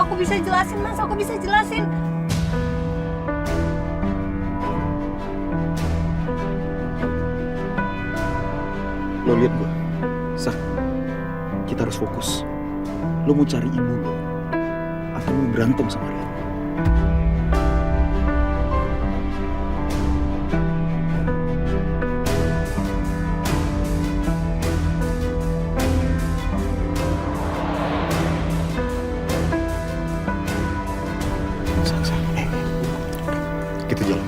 Aku bisa jelasin, Mas. Aku bisa jelasin. Lo lihat gue, Sak, kita harus fokus. Lo mau cari ibu lo, atau lo berantem sama Rian? Sak, kita jalan.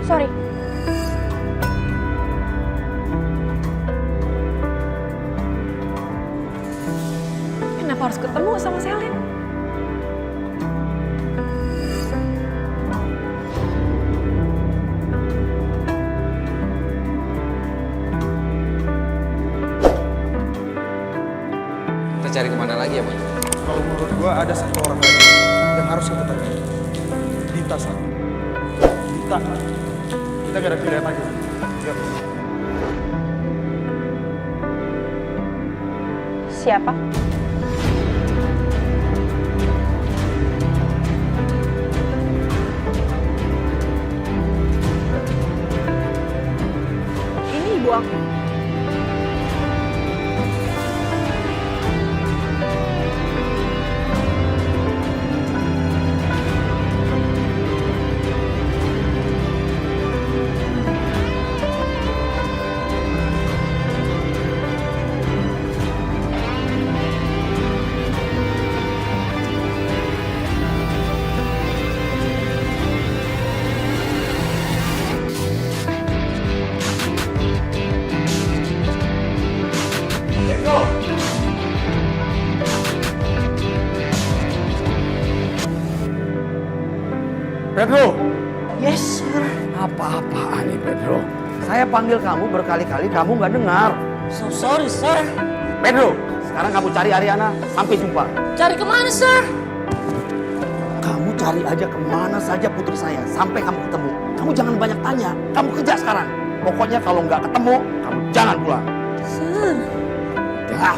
Sorry. Kenapa harus ketemu sama Selin? Kita cari kemana lagi ya, Bang? Kalau menurut gua ada satu orang lagi yang harus kita cari. Dita, San. Dita. Kita gak ada pilihan lagi. Yuk. Siapa? Ini ibu aku. Pedro! Yes, sir. Apa-apaan nih, Pedro? Saya panggil kamu berkali-kali, kamu nggak dengar. So sorry, sir. Pedro, sekarang kamu cari Ariana sampai jumpa. Cari kemana, sir? Kamu cari aja kemana saja putri saya, sampai kamu ketemu. Kamu jangan banyak tanya, kamu kerja sekarang. Pokoknya kalau nggak ketemu, kamu jangan pulang. Sir. Dah.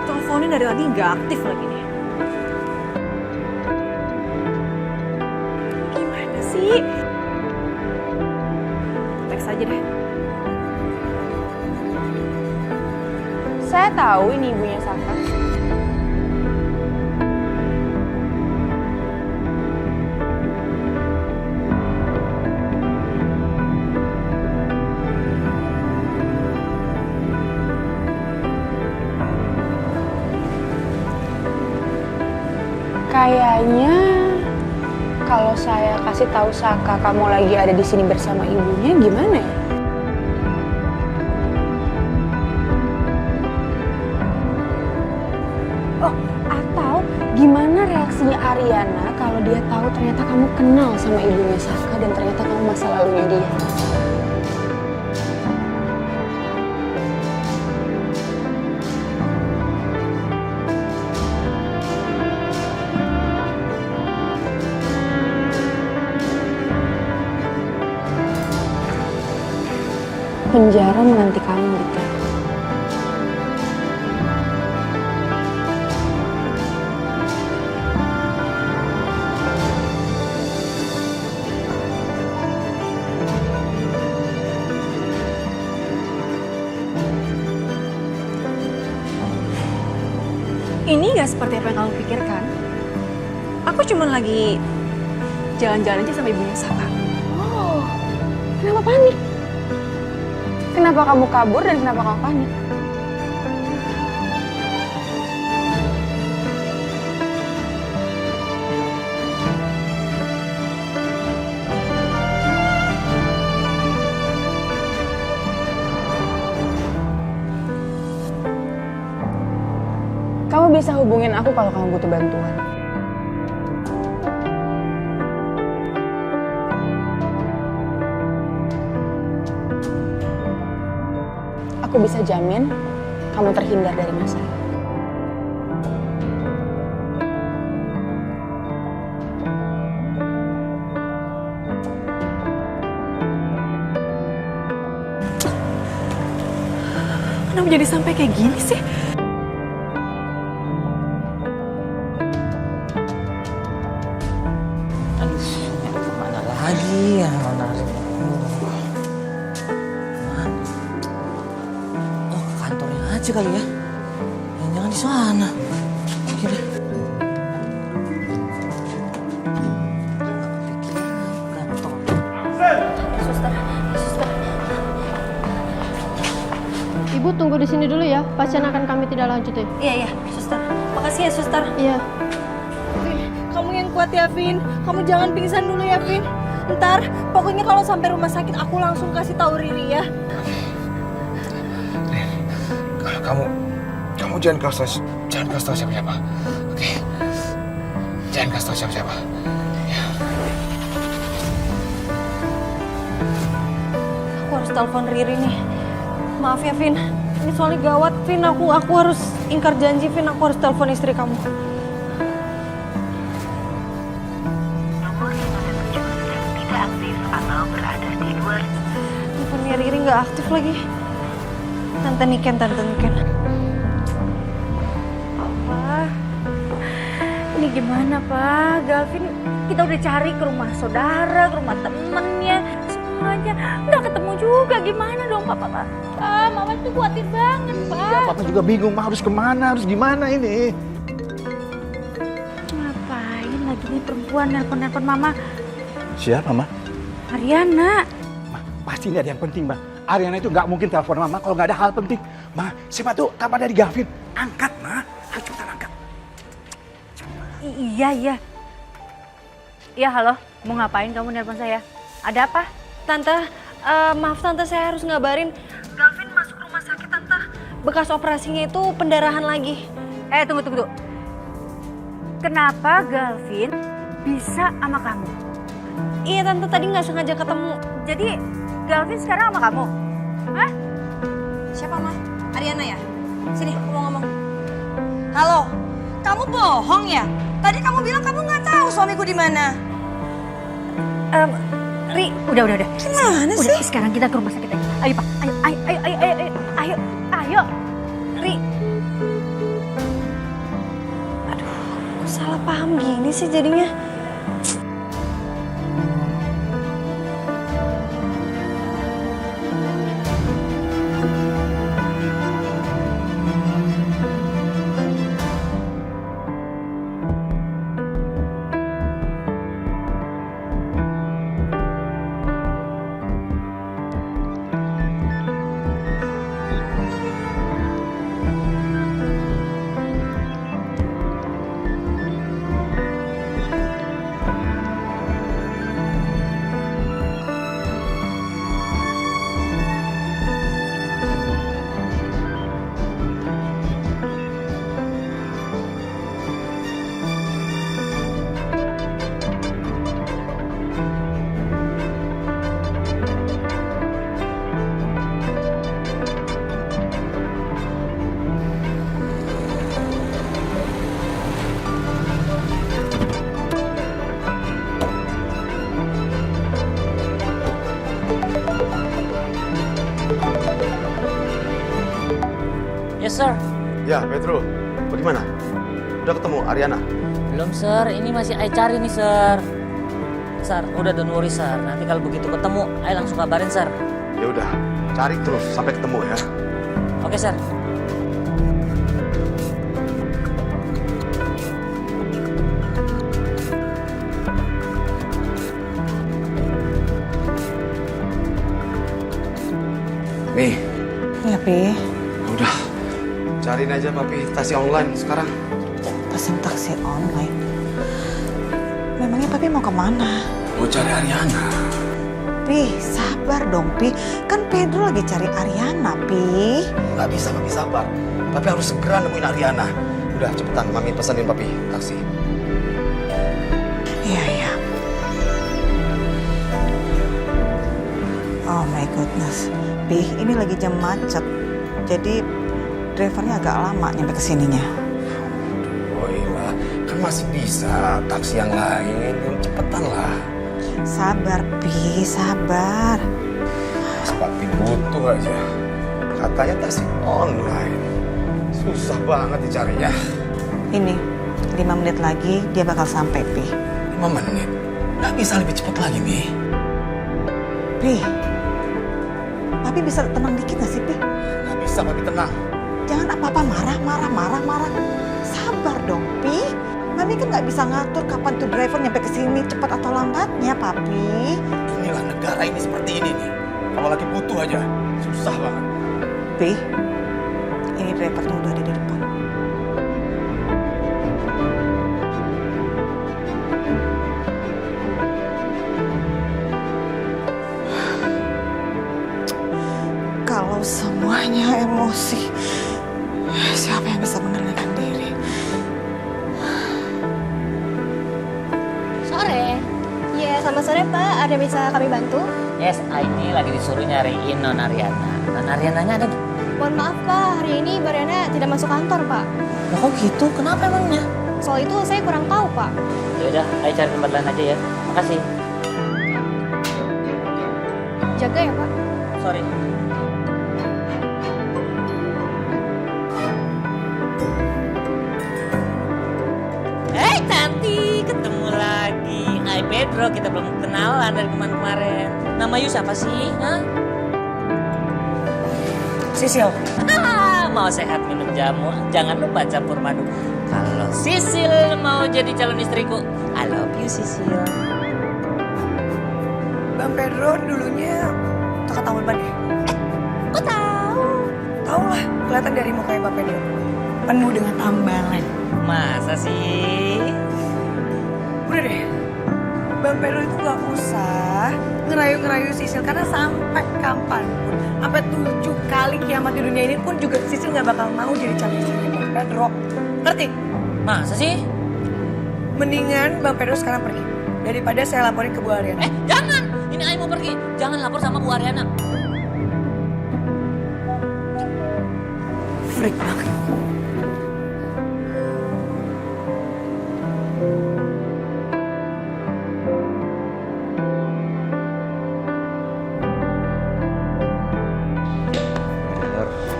Teleponnya dari tadi nggak aktif lagi nih. Gimana sih? Teks aja deh. Saya tahu ini ibunya Saka. Kayaknya kalau saya kasih tahu Saka kamu lagi ada di sini bersama ibunya, gimana ya? Oh, atau gimana reaksinya Ariana kalau dia tahu ternyata kamu kenal sama ibunya Saka dan ternyata kamu masa lalunya dia? Penjara menanti kamu gitu. Ini gak seperti apa yang kamu pikirkan. Aku cuma lagi jalan-jalan aja sama ibunya Saka. Oh, kenapa panik? Kenapa kamu kabur dan kenapa kamu panik? bisa hubungin aku kalau kamu butuh bantuan. Aku bisa jamin kamu terhindar dari masalah. Kenapa jadi sampai kayak gini sih? Aduh, kemana lagi ya narik? Oh, ke kantornya aja kali ya. Jangan di sana. Oke deh. Kantor. Ibu tunggu di sini dulu ya. Pasien akan kami tidak lanjuti. Iya, suster. Makasih ya, suster. Iya. Kamu yang kuat ya, Vin. Kamu jangan pingsan dulu ya, Vin. Ntar, pokoknya kalau sampai rumah sakit aku langsung kasih tahu Riri ya. Kamu jangan kasih tahu siapa-siapa. Oke. Jangan kasih tahu siapa-siapa. Aku harus telepon Riri nih. Maaf ya, Vin. Ini soalnya gawat, Vin. Aku harus ingkar janji, Vin. Aku harus telepon istri kamu. Teleponnya Riri nggak aktif lagi. Tante Niken. Apa? Ini gimana, Pak? Galvin, kita udah cari ke rumah saudara, ke rumah temennya, semuanya. Nggak ketemu juga. Gimana dong, Pak? Mama tuh khawatir banget, Pak. Ya, Papa juga bingung, Ma harus kemana, harus gimana ini? Ngapain lagi nih perempuan nelpon Mama? Siapa, Ma? Ariana. Ma, pasti ini ada yang penting, Ma. Ariana itu nggak mungkin telepon Mama kalau nggak ada hal penting. Ma, siapa tuh kabar dari Gavin? Angkat, Ma. Ayo cepetan angkat. Iya. Iya, halo. Mau ngapain kamu nelpon saya? Ada apa? Tante, maaf Tante, saya harus ngabarin. Galvin masuk rumah sakit, Tante. Bekas operasinya itu pendarahan lagi. Tunggu. Kenapa Galvin bisa sama kamu? Iya, Tante, tadi nggak sengaja ketemu. Jadi, Galvin sekarang sama kamu? Hah? Siapa, Ma? Ariana ya? Sini, aku mau ngomong. Halo, kamu bohong ya? Tadi kamu bilang kamu nggak tahu suamiku di mana. Ri, udah. Gimana sih? Udah, sekarang kita ke rumah sakit aja. Ayo, Pak. Ayo. Ri. Aduh, kok salah paham gini sih jadinya. Yes, sir. Ya, Pedro. Bagaimana? Udah ketemu Ariana? Belum, sir. Ini masih Ai cari nih, sir. Sir, udah don't worry, sir. Nanti kalau begitu ketemu, Ai langsung kabarin, sir. Ya udah, cari terus sampai ketemu ya. Oke, sir. Nih, Ya, Pi. udah. Cariin aja papi taksi online sekarang. Pesen taksi online. Memangnya Papi mau kemana? Mau cari Ariana. Pi, sabar dong, Pi. Kan Pedro lagi cari Ariana, Pi. Nggak bisa, Papi sabar. Papi harus segera nemuin Ariana. Udah cepetan, Mami pesenin Papi taksi. Iya, iya. Oh my goodness. Pi, ini lagi jam macet. Jadi drivernya agak lama nyampe kesininya. Oh iya, kan masih bisa taksi yang lain. Cepetan lah. Sabar, Pi, sabar. Mas Papi butuh aja. Katanya taksi online. Susah banget dicarinya. Ini, 5 menit lagi dia bakal sampai, Pi. 5 menit? Nggak bisa lebih cepat lagi, Mi. Pi, Papi bisa tenang dikit gak sih, Pi? Nggak bisa Papi tenang. Jangan apa-apa marah. Sabar dong, Pi. Mami kan nggak bisa ngatur kapan tuh driver nyampe ke sini cepat atau lambatnya, Papi. Inilah negara ini seperti ini nih. Kalau lagi butuh aja, susah banget. Pi, ini drivernya udah ada di depan. Kalau semuanya emosi, siapa yang bisa mengendalikan diri? Sore. Iya, selamat sore Pak. Ada bisa kami bantu? Yes, ini lagi disuruh nyariin Non Ariana. Non Ariananya ada di... Mohon maaf Pak, hari ini Mbak Riana tidak masuk kantor Pak. Loh kok gitu? Kenapa emangnya? Soal itu saya kurang tahu Pak. Ya udah, ayo cari tempat lain aja ya. Makasih. Jaga ya Pak. Sorry. Cantik, ketemu lagi. Hai Pedro, kita belum kenalan dari kemarin-kemarin. Nama you siapa sih? Hah? Sisil. Mau sehat minum jamu, jangan lupa campur madu. Kalau Sisil mau jadi calon istriku, I love you Sisil. Bang Pedro dulunya tokoh tahun ban ya? Kok tahu? Tahu lah, kelihatan dari mukanya Bang Pedro. Penuh dengan tambalan. Masa sih? Udah deh, Bang Pedro itu gak usah ngerayu-ngerayu Sisil. Karena sampai kapanpun, sampai 7 kali kiamat di dunia ini pun juga Sisil gak bakal mau jadi calon istri Bang Pedro. Ngerti? Masa sih? Mendingan Bang Pedro sekarang pergi. Daripada saya laporin ke Bu Ariana. Jangan! Ini Ay mau pergi. Jangan lapor sama Bu Ariana. Freak banget.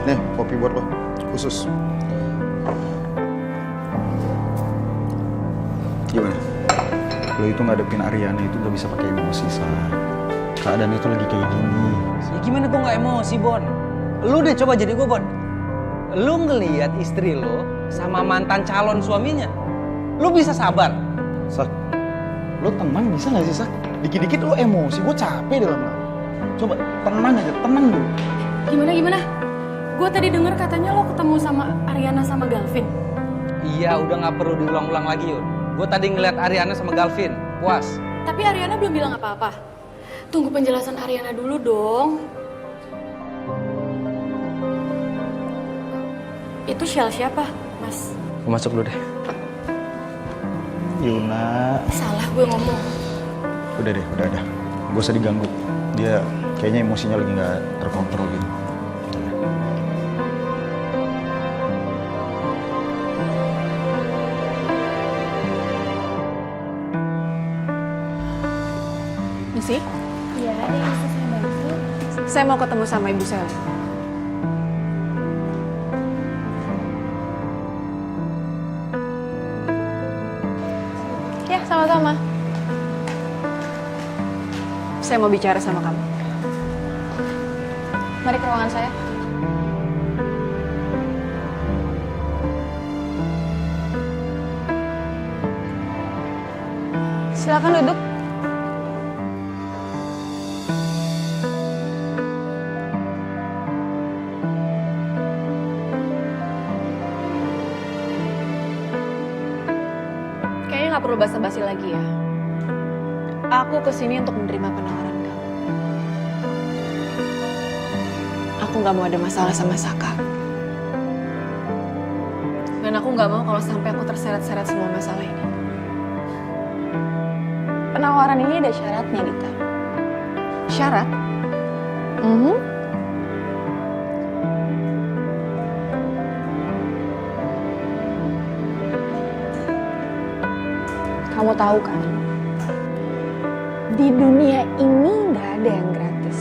Nih, kopi buat lo, khusus. Gimana? Lo itu ngadepin Ariana itu gak bisa pakai emosi, Sa. Keadaan itu lagi kayak gini. Ya gimana gue gak emosi, Bon? Lu deh coba jadi gue, Bon. Lu ngelihat istri lo sama mantan calon suaminya. Lu bisa sabar? Sak, lo tenang bisa gak sih, Sak? Dikit-dikit lo emosi, gue capek dalam lo. Coba tenang aja, tenang dulu. Gimana? Gue tadi dengar katanya lo ketemu sama Ariana sama Galvin. Iya, udah gak perlu diulang-ulang lagi, Yun. Gue tadi ngeliat Ariana sama Galvin, puas. Tapi Ariana belum bilang apa-apa. Tunggu penjelasan Ariana dulu dong. Itu Shell siapa, Mas? Gue masuk dulu deh. Yuna. Salah gue ngomong. Udah. Gak usah diganggu. Dia kayaknya emosinya lagi gak terkontrol gitu. Misi? Iya, ada yang bisa saya bantu? Saya mau ketemu sama Ibu Sel. Ya, sama-sama. Saya mau bicara sama kamu. Mari ke ruangan saya. Silakan duduk. Kayaknya nggak perlu basa-basi lagi ya. Aku kesini untuk menerima penawaran kamu. Aku nggak mau ada masalah sama Saka. Dan aku nggak mau kalau sampai aku terseret-seret semua masalah ini. Penawaran ini ada syaratnya, Dita. Syarat? Kamu tahu kan, di dunia ini nggak ada yang gratis.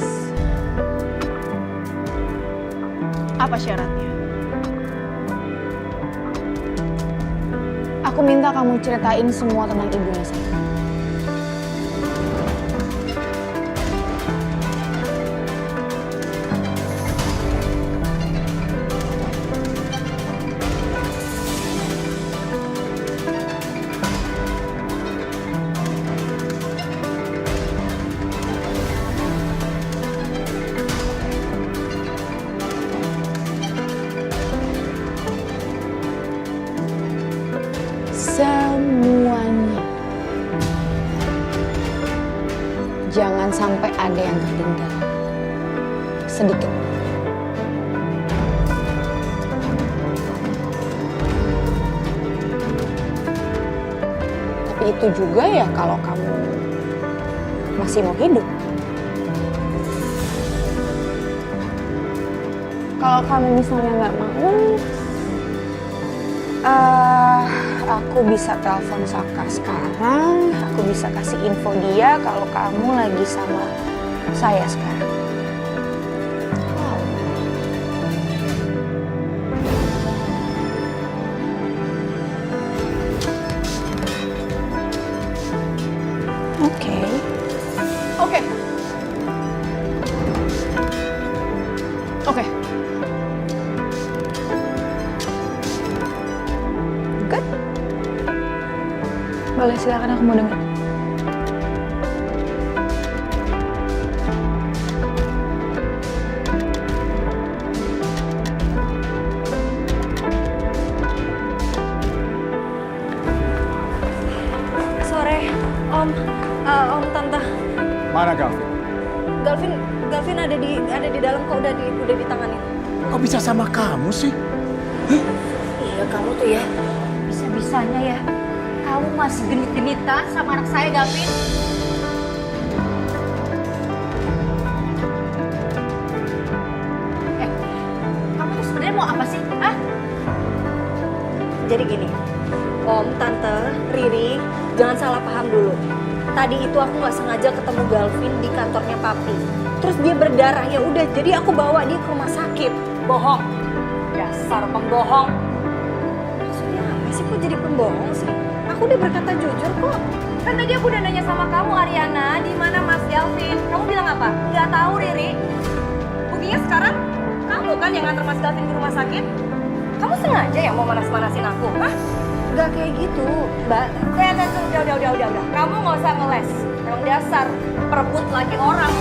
Apa syaratnya? Aku minta kamu ceritain semua tentang ibunya saya. Semuanya. Jangan sampai ada yang tertinggal. Sedikit. Tapi itu juga ya kalau kamu masih mau hidup. Kalau kamu misalnya nggak mau, aku bisa telepon Saka sekarang. Aku bisa kasih info dia kalau kamu lagi sama saya sekarang. Wow. Oke. Good. Boleh, silakan, aku mau dengar. Sore, Om, Tante. Mana Gavin? Gavin ada di dalam kok, udah ditangani. Kok bisa sama kamu sih? Iya, kamu tuh ya bisa-bisanya ya. Kamu masih genit-genitan sama anak saya, Gavin. Kamu tuh sebenarnya mau apa sih? Hah? Jadi gini, Om, Tante, Riri, jangan salah paham dulu. Tadi itu aku nggak sengaja ketemu Galvin di kantornya Papi. Terus dia berdarah, ya udah. Jadi aku bawa dia ke rumah sakit. Bohong, dasar pembohong. Maksudnya apa sih, kok jadi pembohong sih? Aku udah berkata jujur kok. Kan tadi aku udah nanya sama kamu, Ariana, di mana Mas Galvin? Kamu bilang apa? Nggak tahu, Riri. Buktinya sekarang kamu kan yang nganter Mas Galvin ke rumah sakit. Kamu sengaja ya mau manas-manasin aku? Hah? Gak kayak gitu, Mbak. Udah. Kamu nggak usah ngeles. Emang dasar perebut laki orang.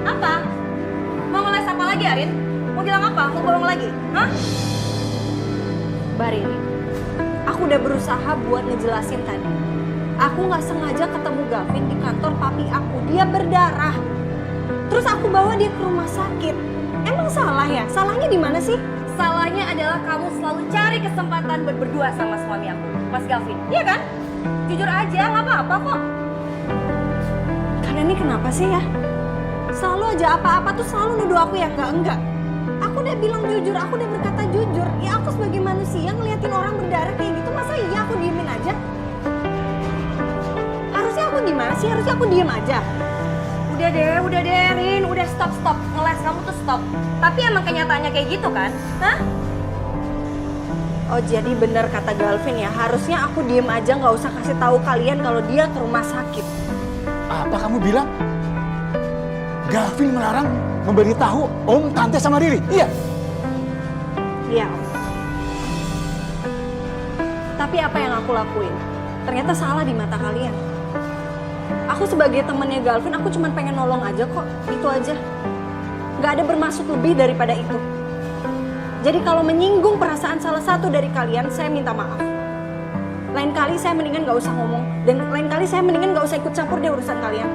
Apa? Mau ngeles apa lagi, Arin? Mau bilang apa? Mau bohong lagi? Hah? Bari, aku udah berusaha buat ngejelasin tadi. Aku nggak sengaja ketemu Gavin di kantor papi aku. Dia berdarah. Terus aku bawa dia ke rumah sakit. Emang salah ya? Salahnya di mana sih? Salahnya adalah kamu selalu cari kesempatan berdua sama suami aku, Mas Gavin. Iya kan? Jujur aja, nggak apa-apa kok. Kalian ini kenapa sih ya? Selalu aja apa-apa tuh selalu nuduh aku yang enggak. Aku udah bilang jujur, aku udah berkata jujur. Ya aku sebagai manusia ngeliatin orang berdarah kayak gitu, masa iya aku diemin aja? Harusnya aku gimana sih? Harusnya aku diem aja. Udah deh, Rin. Udah stop. Ngeles kamu tuh stop. Tapi emang kenyataannya kayak gitu kan? Hah? Oh jadi bener kata Galvin ya, harusnya aku diem aja nggak usah kasih tahu kalian kalau dia ke rumah sakit. Apa kamu bilang? Gavin melarang memberitahu Om, Tante sama Riri, iya? Iya, Om. Tapi apa yang aku lakuin? Ternyata salah di mata kalian. Aku sebagai temannya Galvin, aku cuma pengen nolong aja kok. Itu aja. Gak ada bermaksud lebih daripada itu. Jadi kalau menyinggung perasaan salah satu dari kalian, saya minta maaf. Lain kali saya mendingan gak usah ngomong. Dan lain kali saya mendingan gak usah ikut campur deh urusan kalian.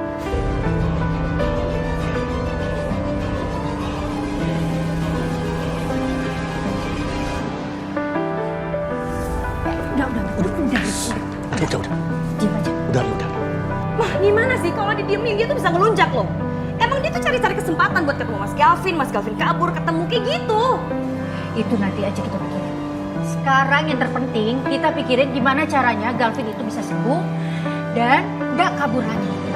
Udah. Diam aja. Udah. Wah, gimana sih kalau didiemin dia tuh bisa ngelunjak loh. Emang dia tuh cari-cari kesempatan buat ketemu Mas Galvin kabur, ketemu kayak gitu. Itu nanti aja kita pikirin. Sekarang yang terpenting kita pikirin gimana caranya Galvin itu bisa sembuh dan gak kabur lagi.